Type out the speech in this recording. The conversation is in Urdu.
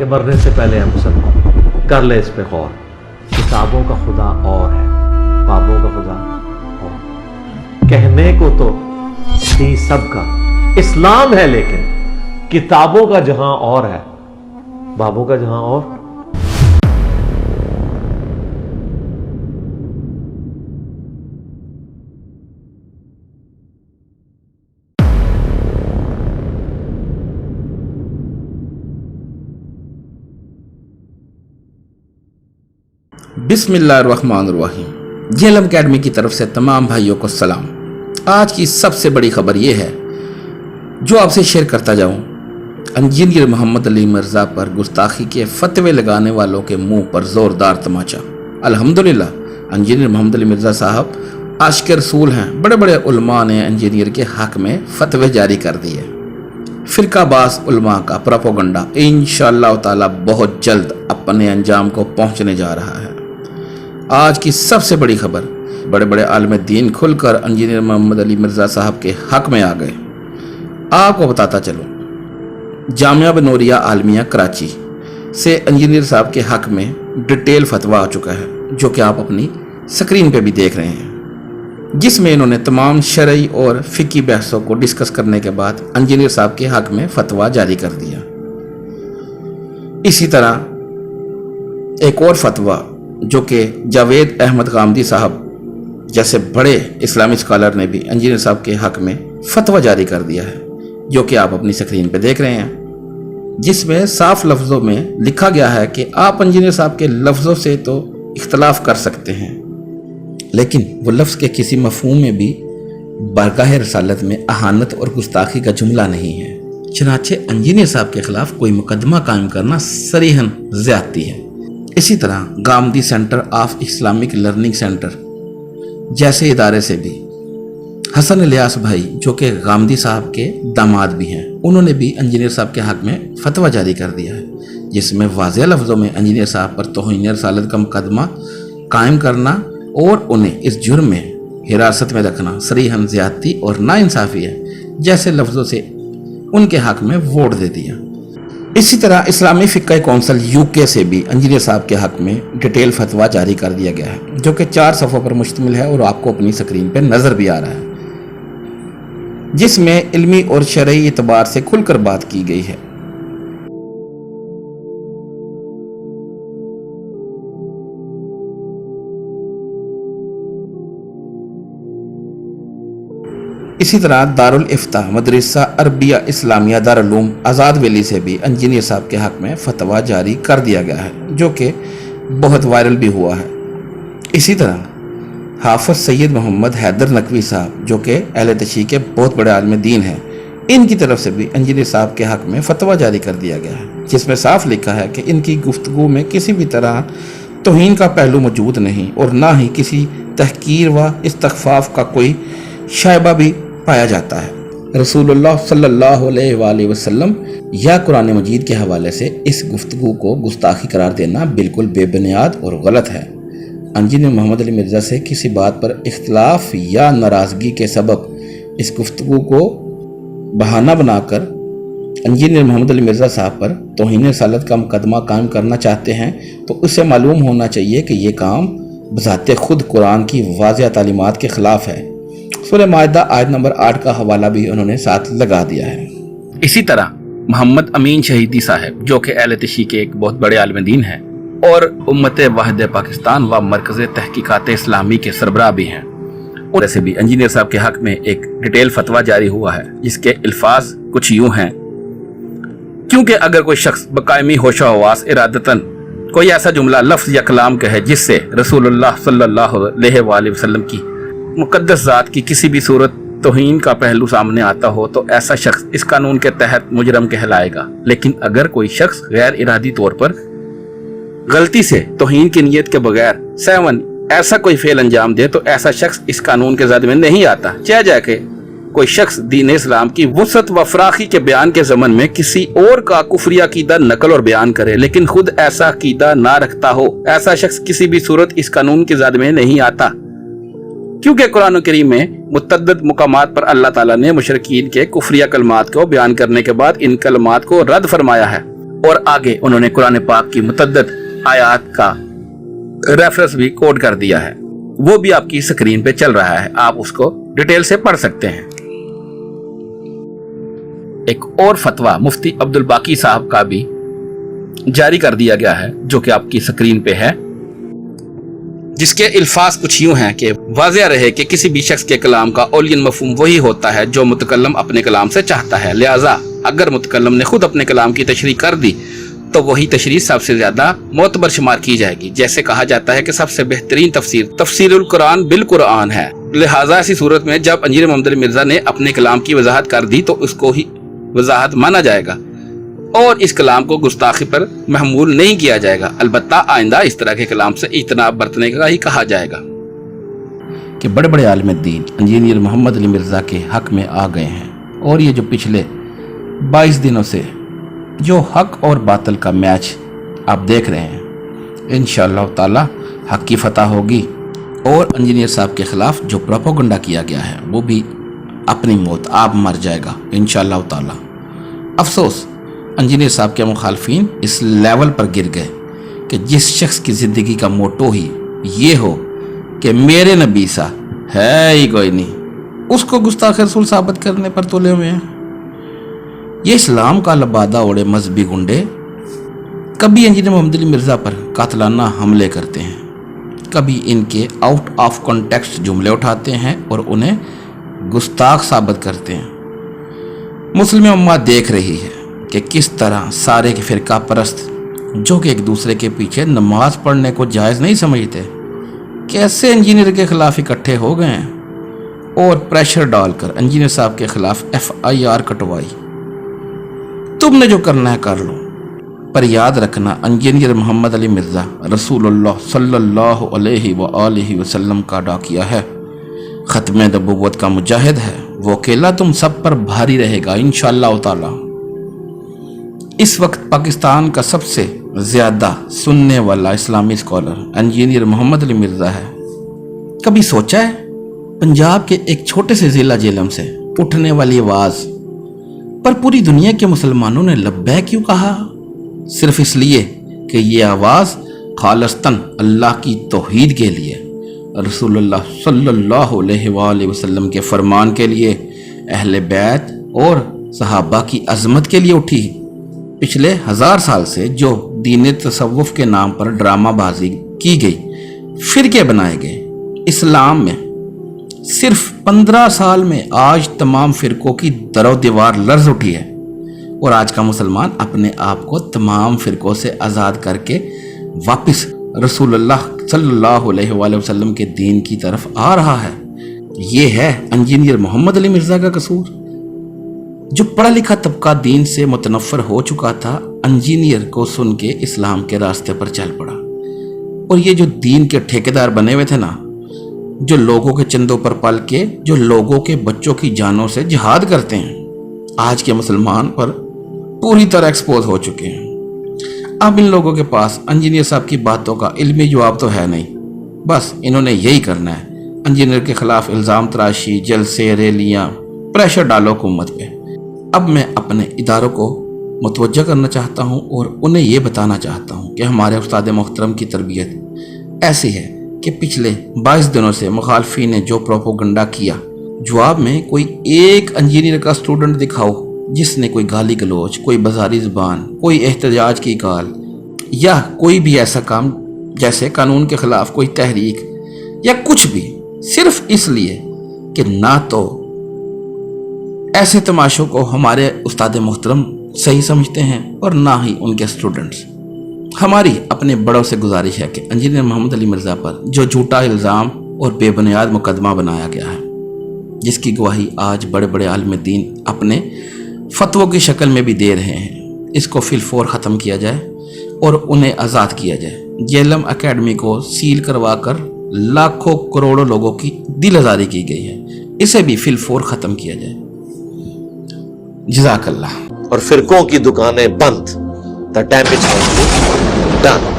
کہ مرنے سے پہلے ہم سب کر لے اس پہ غور. کتابوں کا خدا اور ہے، بابوں کا خدا اور. کہنے کو تو تھی سب کا اسلام ہے، لیکن کتابوں کا جہاں اور ہے، بابوں کا جہاں اور. بسم اللہ الرحمن الرحیم. جیلم اکیڈمی کی طرف سے تمام بھائیوں کو سلام. آج کی سب سے بڑی خبر یہ ہے جو آپ سے شیئر کرتا جاؤں. انجینئر محمد علی مرزا پر گستاخی کے فتوے لگانے والوں کے منہ پر زوردار تماچا. الحمدللہ انجینئر محمد علی مرزا صاحب عاشق رسول ہیں. بڑے بڑے علماء نے انجینئر کے حق میں فتوے جاری کر دیے. فرقہ باز علماء کا پروپیگنڈا انشاءاللہ تعالی بہت جلد اپنے انجام کو پہنچنے جا رہا ہے. آج کی سب سے بڑی خبر، بڑے بڑے عالم دین کھل کر انجینئر محمد علی مرزا صاحب کے حق میں آ گئے. آپ کو بتاتا چلو، جامعہ بنوریہ عالمیہ کراچی سے انجینئر صاحب کے حق میں ڈیٹیل فتویٰ آ چکا ہے، جو کہ آپ اپنی سکرین پہ بھی دیکھ رہے ہیں، جس میں انہوں نے تمام شرعی اور فقہی بحثوں کو ڈسکس کرنے کے بعد انجینئر صاحب کے حق میں فتویٰ جاری کر دیا. اسی طرح ایک اور فتویٰ جو کہ جاوید احمد غامدی صاحب جیسے بڑے اسلامی اسکالر نے بھی انجینئر صاحب کے حق میں فتویٰ جاری کر دیا ہے، جو کہ آپ اپنی سکرین پہ دیکھ رہے ہیں، جس میں صاف لفظوں میں لکھا گیا ہے کہ آپ انجینئر صاحب کے لفظوں سے تو اختلاف کر سکتے ہیں، لیکن وہ لفظ کے کسی مفہوم میں بھی بارگاہ رسالت میں اہانت اور گستاخی کا جملہ نہیں ہے. چنانچہ انجینئر صاحب کے خلاف کوئی مقدمہ قائم کرنا صریحاً زیادتی ہے. اسی طرح Ghamidi centre of Islamic learning centre جیسے ادارے سے بھی حسن الیاس بھائی، جو کہ غامدی صاحب کے داماد بھی ہیں، انہوں نے بھی انجینئر صاحب کے حق میں فتویٰ جاری کر دیا ہے، جس میں واضح لفظوں میں انجینئر صاحب پر توہین رسالت کا مقدمہ قائم کرنا اور انہیں اس جرم میں حراست میں رکھنا صریحاً زیادتی اور ناانصافی ہے، جیسے لفظوں سے ان کے حق میں ووٹ دے دیا. اسی طرح اسلامی فقہ کونسل UK سے بھی انجینئر صاحب کے حق میں ڈیٹیل فتویٰ جاری کر دیا گیا ہے، جو کہ 4 صفحوں پر مشتمل ہے اور آپ کو اپنی سکرین پہ نظر بھی آ رہا ہے، جس میں علمی اور شرعی اعتبار سے کھل کر بات کی گئی ہے. اسی طرح دارالافتاء مدرسہ عربیہ اسلامیہ دارالعلوم آزاد ویلی سے بھی انجینئر صاحب کے حق میں فتویٰ جاری کر دیا گیا ہے، جو کہ بہت وائرل بھی ہوا ہے. اسی طرح حافظ سید محمد حیدر نقوی صاحب، جو کہ اہل تشیع کے بہت بڑے عالم دین ہیں، ان کی طرف سے بھی انجینئر صاحب کے حق میں فتویٰ جاری کر دیا گیا ہے، جس میں صاف لکھا ہے کہ ان کی گفتگو میں کسی بھی طرح توہین کا پہلو موجود نہیں اور نہ ہی کسی تحقیر و استخفاف کا کوئی شائبہ بھی پایا جاتا ہے. رسول اللہ صلی اللہ علیہ وآلہ وسلم یا قرآن مجید کے حوالے سے اس گفتگو کو گستاخی قرار دینا بالکل بے بنیاد اور غلط ہے. انجینئر محمد علی مرزا سے کسی بات پر اختلاف یا ناراضگی کے سبب اس گفتگو کو بہانہ بنا کر انجینئر محمد علی مرزا صاحب پر توہین رسالت کا مقدمہ قائم کرنا چاہتے ہیں تو اسے معلوم ہونا چاہیے کہ یہ کام بذات خود قرآن کی واضح تعلیمات کے خلاف ہے. سورہ مائدہ آیت نمبر 8 کا حوالہ بھی انہوں نے ساتھ لگا دیا ہے. اسی طرح محمد امین شہیدی صاحب، جو کہ اہل تشیع کے ایک بہت بڑے عالم دین ہیں اور امت واحد پاکستان و مرکز تحقیقات اسلامی کے سربراہ بھی ہیں، اور ایسے بھی انجینئر صاحب کے حق میں ایک ڈیٹیل فتویٰ جاری ہوا ہے، جس کے الفاظ کچھ یوں ہیں: کیونکہ اگر کوئی شخص بقائمی ہوش و حواس ارادتاً کوئی ایسا جملہ، لفظ یا کلام کہے جس سے رسول اللہ صلی اللہ علیہ وآلہ وسلم کی مقدس ذات کی کسی بھی صورت توہین کا پہلو سامنے آتا ہو تو ایسا شخص اس قانون کے تحت مجرم کہلائے گا. لیکن اگر کوئی شخص غیر ارادی طور پر غلطی سے توہین کی نیت کے بغیر سہون ایسا کوئی فعل انجام دے تو ایسا شخص اس قانون کے زد میں نہیں آتا. چاہے جا کے کوئی شخص دین اسلام کی وسعت و فراخی کے بیان کے ضمن میں کسی اور کا کفری عقیدہ نقل اور بیان کرے لیکن خود ایسا عقیدہ نہ رکھتا ہو، ایسا شخص کسی بھی صورت اس قانون کے زد میں نہیں آتا، کیونکہ قرآن کریم میں متعدد مقامات پر اللہ تعالیٰ نے مشرکین کے کفریہ کلمات کو بیان کرنے کے بعد ان کلمات کو رد فرمایا ہے اور آگے انہوں نے قرآن پاک کی متعدد آیات کا ریفرنس بھی کوٹ کر دیا ہے، وہ بھی آپ کی سکرین پہ چل رہا ہے، آپ اس کو ڈیٹیل سے پڑھ سکتے ہیں۔ ایک اور فتویٰ مفتی عبد الباقی صاحب کا بھی جاری کر دیا گیا ہے، جو کہ آپ کی سکرین پہ ہے، جس کے الفاظ کچھ یوں ہیں کہ واضح رہے کہ کسی بھی شخص کے کلام کا اولیاً مفہوم وہی ہوتا ہے جو متکلم اپنے کلام سے چاہتا ہے، لہٰذا اگر متکلم نے خود اپنے کلام کی تشریح کر دی تو وہی تشریح سب سے زیادہ معتبر شمار کی جائے گی۔ جیسے کہا جاتا ہے کہ سب سے بہترین تفسیر تفسیر القرآن بالقرآن ہے، لہٰذا ایسی صورت میں جب انجینئر محمد علی مرزا نے اپنے کلام کی وضاحت کر دی تو اس کو ہی وضاحت مانا جائے گا اور اس کلام کو گستاخی پر محمول نہیں کیا جائے گا، البتہ آئندہ اس طرح کے کلام سے اجتناب برتنے کا ہی کہا جائے گا۔ کہ بڑے بڑے عالم دین انجینئر محمد علی مرزا کے حق میں آ گئے ہیں، اور یہ جو پچھلے 22 دنوں سے جو حق اور باطل کا میچ آپ دیکھ رہے ہیں، انشاءاللہ تعالی حق کی فتح ہوگی اور انجینئر صاحب کے خلاف جو پروپیگنڈا کیا گیا ہے وہ بھی اپنی موت آپ مر جائے گا انشاءاللہ تعالی۔ افسوس انجینئر صاحب کے مخالفین اس لیول پر گر گئے کہ جس شخص کی زندگی کا موٹو ہی یہ ہو کہ میرے نبی سا ہے ہی کوئی نہیں، اس کو گستاخ رسول ثابت کرنے پر تلے ہوئے ہیں۔ یہ اسلام کا لبادہ اوڑے مذہبی گنڈے کبھی انجینئر محمد علی مرزا پر قاتلانہ حملے کرتے ہیں، کبھی ان کے آؤٹ آف کانٹیکسٹ جملے اٹھاتے ہیں اور انہیں گستاخ ثابت کرتے ہیں۔ مسلم امت دیکھ رہی ہے کہ کس طرح سارے کے فرقہ پرست جو کہ ایک دوسرے کے پیچھے نماز پڑھنے کو جائز نہیں سمجھتے، کیسے انجینئر کے خلاف اکٹھے ہو گئے ہیں اور پریشر ڈال کر انجینئر صاحب کے خلاف FIR کٹوائی۔ تم نے جو کرنا ہے کر لو، پر یاد رکھنا انجینئر محمد علی مرزا رسول اللہ صلی اللہ علیہ وآلہ وسلم کا ڈاکیا ہے، ختم نبوت کا مجاہد ہے، وہ اکیلا تم سب پر بھاری رہے گا انشاءاللہ تعالی۔ اس وقت پاکستان کا سب سے زیادہ سننے والا اسلامی اسکالر انجینئر محمد علی مرزا ہے۔ کبھی سوچا ہے پنجاب کے ایک چھوٹے سے ضلع جہلم سے اٹھنے والی آواز پر پوری دنیا کے مسلمانوں نے لبیک کیوں کہا؟ صرف اس لیے کہ یہ آواز خالصتاً اللہ کی توحید کے لیے، رسول اللہ صلی اللہ علیہ وآلہ وسلم کے فرمان کے لیے، اہل بیت اور صحابہ کی عظمت کے لیے اٹھی۔ پچھلے 1000 سال سے جو دین تصوف کے نام پر ڈرامہ بازی کی گئی، فرقے بنائے گئے، اسلام میں صرف 15 سال میں آج تمام فرقوں کی در و دیوار لرز اٹھی ہے، اور آج کا مسلمان اپنے آپ کو تمام فرقوں سے آزاد کر کے واپس رسول اللہ صلی اللہ علیہ وآلہ وسلم کے دین کی طرف آ رہا ہے۔ یہ ہے انجینئر محمد علی مرزا کا قصور؟ جو پڑھا لکھا طبقہ دین سے متنفر ہو چکا تھا، انجینئر کو سن کے اسلام کے راستے پر چل پڑا، اور یہ جو دین کے ٹھیکیدار بنے ہوئے تھے نا، جو لوگوں کے چندوں پر پل کے جو لوگوں کے بچوں کی جانوں سے جہاد کرتے ہیں، آج کے مسلمان پر پوری طرح ایکسپوز ہو چکے ہیں۔ اب ان لوگوں کے پاس انجینئر صاحب کی باتوں کا علمی جواب تو ہے نہیں، بس انہوں نے یہی کرنا ہے، انجینئر کے خلاف الزام تراشی، جلسے، ریلیاں، پریشر ڈالو حکومت پہ۔ اب میں اپنے اداروں کو متوجہ کرنا چاہتا ہوں اور انہیں یہ بتانا چاہتا ہوں کہ ہمارے استاد محترم کی تربیت ایسی ہے کہ پچھلے 22 دنوں سے مخالفین نے جو پروپیگنڈا کیا، جواب میں کوئی ایک انجینئر کا اسٹوڈنٹ دکھاؤ جس نے کوئی گالی گلوچ، کوئی بازاری زبان، کوئی احتجاج کی گال یا کوئی بھی ایسا کام جیسے قانون کے خلاف کوئی تحریک یا کچھ بھی، صرف اس لیے کہ نہ تو ایسے تماشوں کو ہمارے استاد محترم صحیح سمجھتے ہیں اور نہ ہی ان کے اسٹوڈنٹس۔ ہماری اپنے بڑوں سے گزارش ہے کہ انجینئر محمد علی مرزا پر جو جھوٹا الزام اور بے بنیاد مقدمہ بنایا گیا ہے، جس کی گواہی آج بڑے بڑے عالم دین اپنے فتووں کی شکل میں بھی دے رہے ہیں، اس کو فی الفور ختم کیا جائے اور انہیں آزاد کیا جائے۔ جہلم اکیڈمی کو سیل کروا کر لاکھوں کروڑوں لوگوں کی دل آزاری کی گئی ہے، اسے بھی فی الفور ختم کیا جائے۔ جزاک اللہ۔ اور فرقوں کی دکانیں بند۔ The damage has been done.